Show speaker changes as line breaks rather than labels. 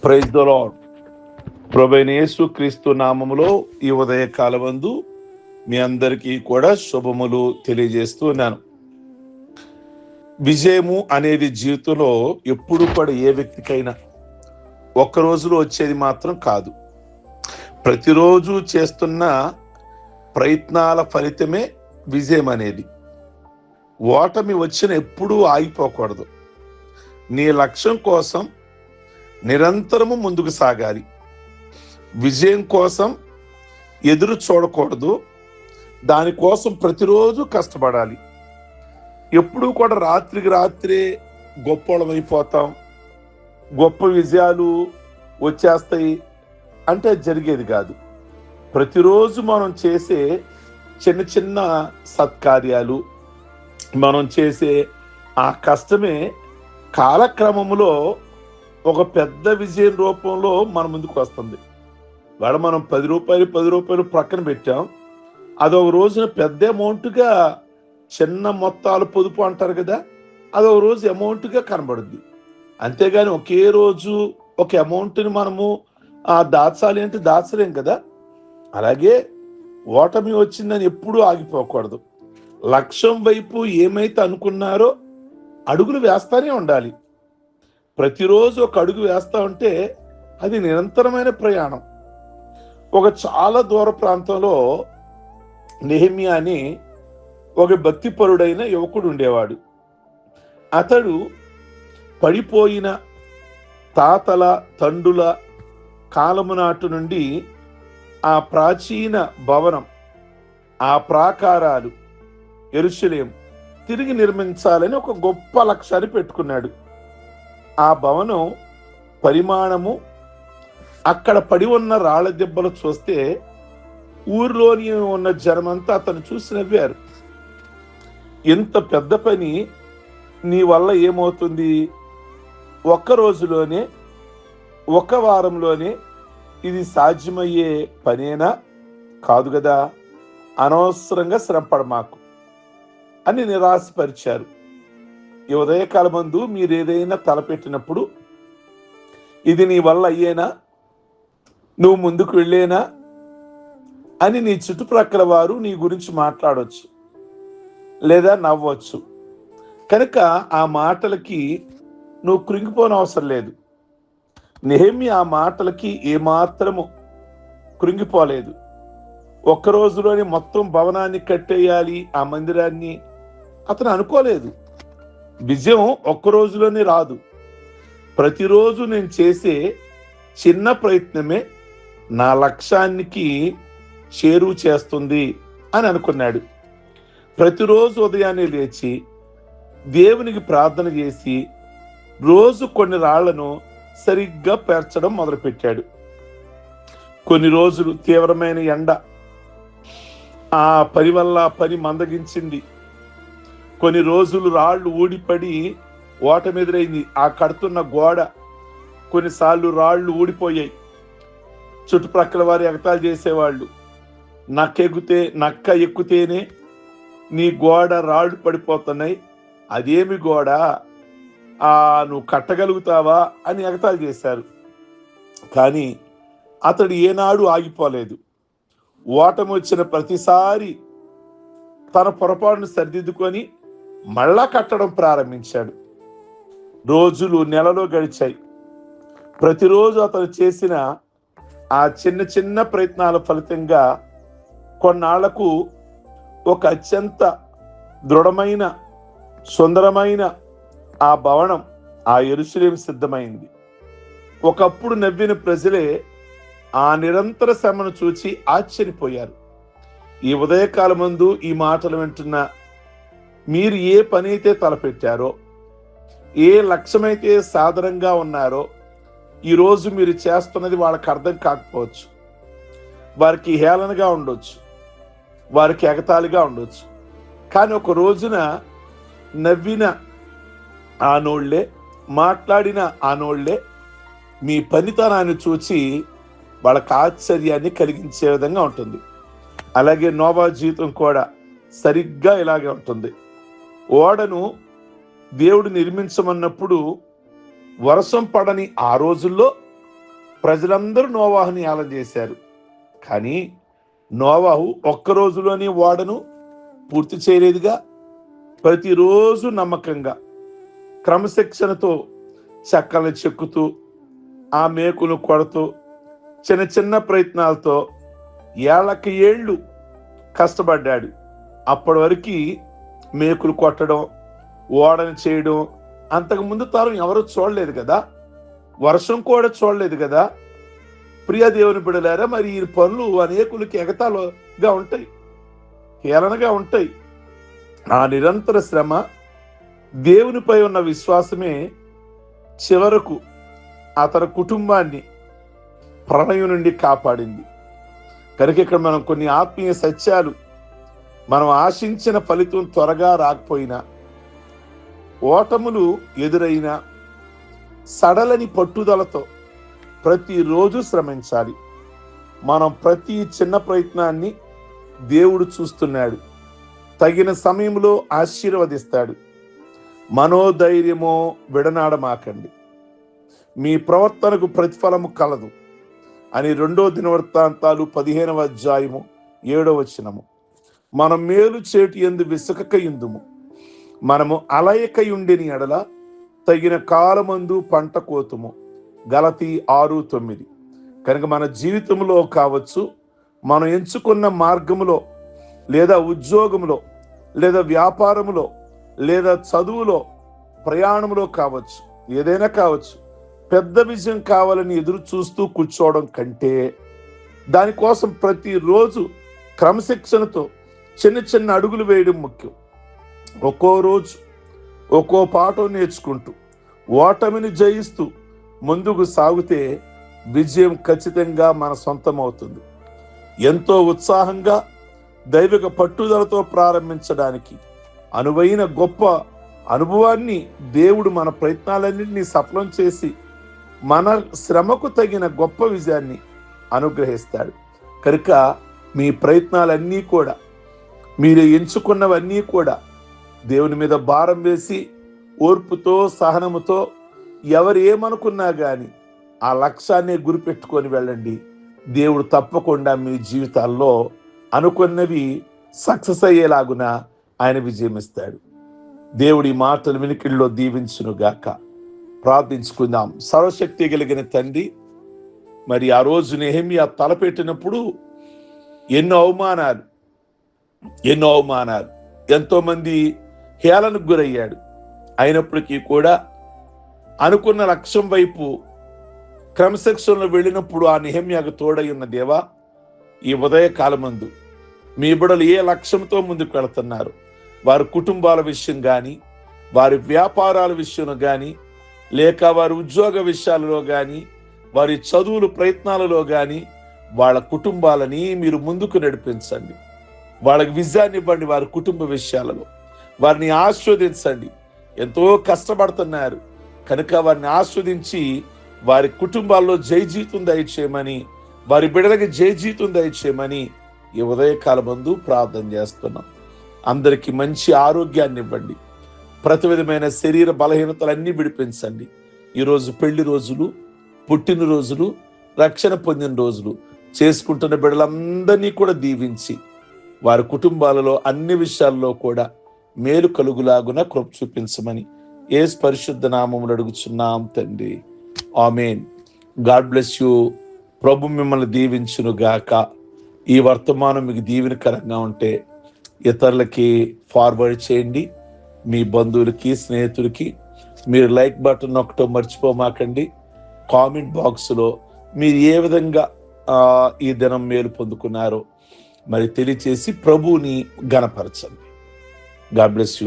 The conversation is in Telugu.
Praise the lord. ప్రభువైన యేసు క్రీస్తు నామములో ఈ ఉదయ కాలమందు మీ అందరికీ కూడా శుభములు తెలియజేస్తున్నాను. విజయము అనేది జీవితంలో ఎప్పుడు కూడా ఏ వ్యక్తికైనా ఒక్క రోజులో వచ్చేది మాత్రం కాదు. ప్రతిరోజు చేస్తున్న ప్రయత్నాల ఫలితమే విజయం అనేది. ఓటమి వచ్చిన ఎప్పుడూ ఆగిపోకూడదు. నీ లక్ష్యం కోసం నిరంతరము ముందుకు సాగాలి. విజయం కోసం ఎదురు చూడకూడదు. దానికోసం ప్రతిరోజు కష్టపడాలి. ఎప్పుడూ కూడా రాత్రికి రాత్రే గొప్పోళమైపోతాం, గొప్ప విజయాలు వచ్చేస్తాయి అంటే జరిగేది కాదు. ప్రతిరోజు మనం చేసే చిన్న చిన్న సత్కార్యాలు, మనం చేసే ఆ కష్టమే కాలక్రమంలో ఒక పెద్ద విజయం రూపంలో మన ముందుకు వస్తుంది. వాడు మనం 10 రూపాయలు ప్రక్కన పెట్టాం, అదొక రోజున పెద్ద అమౌంట్గా, చిన్న మొత్తాలు పొదుపు అంటారు కదా, అదొక రోజు అమౌంట్గా కనబడుద్ది. అంతేగాని ఒకే రోజు ఒక అమౌంట్ని మనము దాచాలి అంటే దాచలేం కదా. అలాగే ఓటమి వచ్చిందని ఎప్పుడూ ఆగిపోకూడదు. లక్ష్యం వైపు ఏమైతే అనుకున్నారో అడుగులు వేస్తానే ఉండాలి. ప్రతిరోజు ఒక అడుగు వేస్తా ఉంటే అది నిరంతరమైన ప్రయాణం. ఒక చాలా దూర ప్రాంతంలో నెహెమ్యా అని ఒక భక్తిపరుడైన యువకుడు ఉండేవాడు. అతడు పడిపోయిన తాతల తండ్రుల కాలము నాటి నుండి ఆ ప్రాచీన భవనం, ఆ ప్రాకారాలు, యెరూషలేం తిరిగి నిర్మించాలని ఒక గొప్ప లక్ష్యాన్ని పెట్టుకున్నాడు. ఆ భవనం పరిమాణము, అక్కడ పడి ఉన్న రాళ్ల దెబ్బలు చూస్తే ఊరిలోని ఉన్న జనమంతా అతను చూసి నవ్వారు. ఎంత పెద్ద పని నీ వల్ల ఏమవుతుంది? ఒక్క రోజులోనే, ఒక వారంలోనే ఇది సాధ్యమయ్యే పనేనా? కాదు కదా, అనవసరంగా శ్రమపడ మాకు అని నిరాశపరిచారు. ఈ ఉదయకాలమందు మీరు ఏదైనా తలపెట్టినప్పుడు ఇది నీ వల్ల అయ్యేనా, నువ్వు ముందుకు వెళ్ళేనా అని నీ చుట్టుప్రక్కల వారు నీ గురించి మాట్లాడవచ్చు లేదా నవ్వచ్చు. కనుక ఆ మాటలకి నువ్వు కృంగిపోని అవసరం లేదు. నెహెమ్యా ఆ మాటలకి ఏమాత్రము కృంగిపోలేదు. ఒక్క రోజులోని మొత్తం భవనాన్ని కట్టేయాలి, ఆ మందిరాన్ని అతను అనుకోలేదు. విజయం ఒక్క రోజులోనే రాదు. ప్రతిరోజు నేను చేసే చిన్న ప్రయత్నమే నా లక్ష్యానికి చేరువ చేస్తుంది అని అనుకున్నాడు. ప్రతిరోజు ఉదయాన్నే లేచి దేవునికి ప్రార్థన చేసి రోజు కొన్ని రాళ్లను సరిగ్గా పేర్చడం మొదలుపెట్టాడు. కొన్ని రోజులు తీవ్రమైన ఎండ ఆ పని వల్ల పని మందగించింది. కొన్ని రోజులు రాళ్లు ఊడిపడి ఓటమెదురైంది. ఆ కడుతున్న గోడ కొన్నిసార్లు రాళ్లు ఊడిపోయాయి. చుట్టుప్రక్కల వారు ఎగతాళి చేసేవాళ్ళు, నక్క ఎక్కుతేనే నీ గోడ రాళ్లు పడిపోతున్నాయి, అదేమి గోడ, నువ్వు కట్టగలుగుతావా అని ఎగతాళి చేశారు. కానీ అతడు ఏనాడు ఆగిపోలేదు. ఓటమి వచ్చిన ప్రతిసారి తన పొరపాటును సరిదిద్దుకొని మళ్ళా కట్టడం ప్రారంభించాడు. రోజులు నెలలో గడిచాయి. ప్రతిరోజు అతను చేసిన ఆ చిన్న చిన్న ప్రయత్నాల ఫలితంగా కొన్నాళ్లకు ఒక అత్యంత దృఢమైన, సుందరమైన ఆ భవనం, ఆ యెరూషలేం సిద్ధమైంది. ఒకప్పుడు నవ్విన ప్రజలే ఆ నిరంతర శ్రమను చూచి ఆశ్చర్యపోయారు. ఈ ఉదయకాలమందు ఈ మాటలు వింటున్న మీరు ఏ పని అయితే తలపెట్టారో, ఏ లక్ష్యమైతే సాధారణంగా ఉన్నారో, ఈరోజు మీరు చేస్తున్నది వాళ్ళకి అర్థం కాకపోవచ్చు. వారికి హేళనగా ఉండొచ్చు, వారికి ఎగతాళిగా ఉండొచ్చు. కానీ ఒక రోజున నవ్విన ఆ నోళ్లే, మాట్లాడిన ఆ నోళ్లే మీ పనితనాన్ని చూచి వాళ్ళకి ఆశ్చర్యాన్ని కలిగించే విధంగా ఉంటుంది. అలాగే నోవా జీవితం కూడా సరిగ్గా ఇలాగే ఉంటుంది. ఓడను దేవుడు నిర్మించమన్నప్పుడు వర్షం పడని ఆ రోజుల్లో ప్రజలందరూ నోవాహుని ఏలం చేశారు. కానీ నోవాహు ఒక్క రోజులోని ఓడను పూర్తి చేయలేదుగా. ప్రతిరోజు నమ్మకంగా క్రమశిక్షణతో చెక్కలు చెక్కుతూ, ఆ మేకులు కొడుతూ, చిన్న చిన్న ప్రయత్నాలతో ఏళ్ళకి ఏళ్ళు కష్టపడ్డాడు. అప్పటి వరకు మేకులు కొట్టడం, ఓడను చేయడం అంతకుముందు తరం ఎవరు చూడలేదు కదా. వర్షం కూడా చూడలేదు కదా. ప్రియ దేవుని బిడ్డలారా, మరి ఈ పనులు అనేకులకి ఎగతాళిగా ఉంటాయి, హేళనగా ఉంటాయి. ఆ నిరంతర శ్రమ, దేవునిపై ఉన్న విశ్వాసమే చివరకు అతని కుటుంబాన్ని ప్రళయం నుండి కాపాడింది. కనుక ఇక్కడ మనం కొన్ని ఆత్మీయ సత్యాలు, మనం ఆశించిన ఫలితం త్వరగా రాకపోయినా, ఓటములు ఎదురైనా సడలని పట్టుదలతో ప్రతిరోజు శ్రమించాలి. మనం ప్రతి చిన్న ప్రయత్నాన్ని దేవుడు చూస్తున్నాడు, తగిన సమయంలో ఆశీర్వదిస్తాడు. మనోధైర్యమో విడనాడమాకండి, మీ ప్రవర్తనకు ప్రతిఫలము కలదు అని 2 దినవృత్తాంతాలు 15వ అధ్యాయము 7వ వచనము. మనం మేలు చేటి యందు విసుకక యుందుము, మనము అలయకయుండిని ఎడల తగిన కాలమందు పంట కోతుము. గలతీ 6:9. కనుక మన జీవితంలో కావచ్చు, మనం ఎంచుకున్న మార్గములో, లేదా ఉద్యోగంలో, లేదా వ్యాపారములో, లేదా చదువులో, ప్రయాణంలో కావచ్చు, ఏదైనా కావచ్చు, పెద్ద విజయం కావాలని ఎదురు చూస్తూ కూర్చోవడం కంటే దానికోసం ప్రతిరోజు క్రమశిక్షణతో చిన్న చిన్న అడుగులు వేయడం ముఖ్యం. ఒక్కో రోజు ఒక్కో పాఠం నేర్చుకుంటూ, ఓటమిని జయిస్తూ ముందుకు సాగితే విజయం ఖచ్చితంగా మన సొంతం అవుతుంది. ఎంతో ఉత్సాహంగా దైవిక పట్టుదలతో ప్రారంభించడానికి అనువైన గొప్ప అనుభవాన్ని దేవుడు మన ప్రయత్నాలన్నింటినీ సఫలం చేసి మన శ్రమకు తగిన గొప్ప విజయాన్ని అనుగ్రహిస్తాడు. కనుక మీ ప్రయత్నాలన్నీ కూడా, మీరు ఎంచుకున్నవన్నీ కూడా దేవుని మీద భారం వేసి ఓర్పుతో, సహనముతో, ఎవరు ఏమనుకున్నా కానీ ఆ లక్ష్యాన్ని గురిపెట్టుకొని వెళ్ళండి. దేవుడు తప్పకుండా మీ జీవితాల్లో అనుకున్నవి సక్సెస్ అయ్యేలాగున ఆయన విజయం ఇస్తాడు. దేవుడి మాటలు వినికిడిలో దీవించునుగాక. ప్రార్థించుకుందాం. సర్వశక్తి కలిగిన తండ్రి, మరి ఆ రోజు నెహెమ్యా తలపెట్టినప్పుడు ఎన్నో అవమానాలు, ఎంతో మంది హేళనకు గురయ్యాడు. అయినప్పటికీ కూడా అనుకున్న లక్ష్యం వైపు క్రమశిక్షణలో వెళ్ళినప్పుడు ఆ నెహెమ్యాకు తోడై ఉన్న దేవా, ఈ ఉదయకాలమందు మీ బిడ్డలు ఏ లక్ష్యంతో ముందుకు వెళుతున్నారు, వారి కుటుంబాల విషయం కానీ, వారి వ్యాపారాల విషయంలో కానీ, లేక వారి ఉద్యోగ విషయాలలో కానీ, వారి చదువులు ప్రయత్నాలలో కానీ, వాళ్ళ కుటుంబాలని మీరు ముందుకు నడిపించండి. వాళ్ళకి విజయాన్ని ఇవ్వండి. వారి కుటుంబ విషయాలలో వారిని ఆస్వాదించండి. ఎంతో కష్టపడుతున్నారు కనుక వారిని ఆస్వాదించి వారి కుటుంబాల్లో జయజీతం దయచేయమని, వారి బిడ్డలకి జయజీతం దయచేయమని ఈ ఉదయకాలమందు ప్రార్థన చేస్తున్నాం. అందరికీ మంచి ఆరోగ్యాన్ని ఇవ్వండి. ప్రతి విధమైన శరీర బలహీనతలన్నీ విడిపించండి. ఈరోజు పెళ్లి రోజులు, పుట్టినరోజులు, రక్షణ పొందిన రోజులు చేసుకుంటున్న బిడ్డలందరినీ కూడా దీవించి వారి కుటుంబాలలో అన్ని విషయాల్లో కూడా మేలు కలుగులాగున కృప చూపించమని యేసు పరిశుద్ధ నామములో అడుగుచున్నాం తండ్రి. ఆమేన్. God bless you. ప్రభు మిమ్మల్ని దీవించును గాక. ఈ వర్తమానం మీకు దీవెనకరంగా ఉంటే ఇతరులకి ఫార్వర్డ్ చేయండి. మీ బంధువులకి, స్నేహితులకి మీరు లైక్ బటన్ నొక్కటం మర్చిపోమాకండి. కామెంట్ బాక్స్లో మీరు ఏ విధంగా ఈ దినం మేలు పొందుకున్నారో మరి తెలియచేసి ప్రభువుని ఘనపరచండి. God bless you.